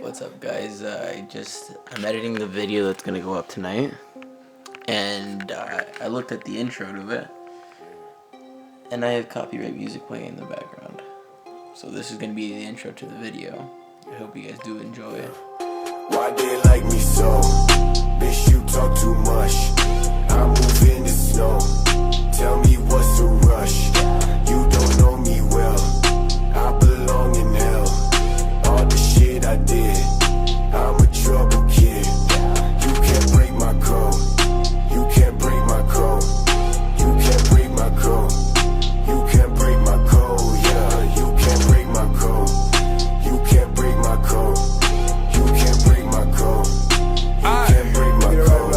What's up, guys? I'm editing the video that's gonna go up tonight, and I looked at the intro to it, and I have copyright music playing in the background. So this is gonna be the intro to the video. I hope you guys do enjoy it. Why they like me so? Bitch, you talk too much. I move in the snow. Tell me what's the rush? You don't know me well. I belong in hell. All the shit I did, I'm a trouble kid. You can't break my code. You can't break my code. You can't break my code. You can't break my code. Yeah, you can't break my code. You can't break my code. You can't break my code. You can't break my code.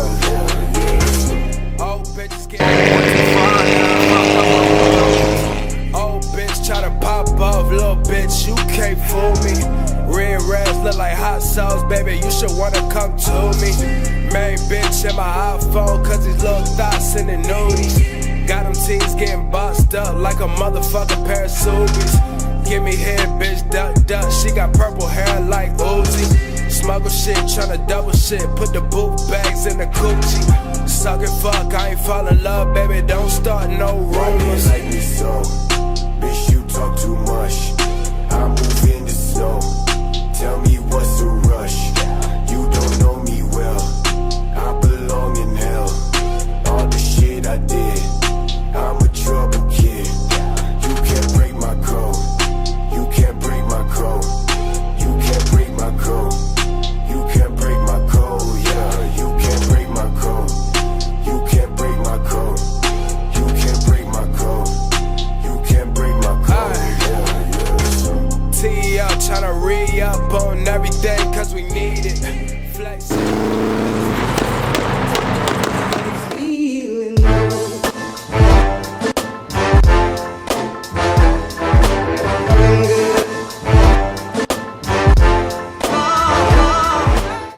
Oh, bitches get oh, bitch, try to pop off, little bitch, you can't fool me. Red rags look like hot sauce, baby, you should wanna come to me. Main bitch in my iPhone, cause these little thoughts in the nudies. Got them teens getting boxed up like a motherfucking pair of Subies. Give me head, bitch, duck, duck, she got purple hair like Uzi. Smuggle shit, tryna double shit, put the boot bags in the coochie. Suck it, fuck, I ain't fall in love, baby, don't start no rumors. Like me so, bitch, you talk too much. I move in the snow. Tell me what's the rush? You don't know me well. I belong in hell. All the shit I did, I'm a trouble kid. You can't break my code. You can't break my code. You can't break my code. You can't break my code. Yeah, you can't break my code. You can't break my code. You can't break my code. You can't break my code. Yeah, yeah. T up, tryna re-up on everything, cause we need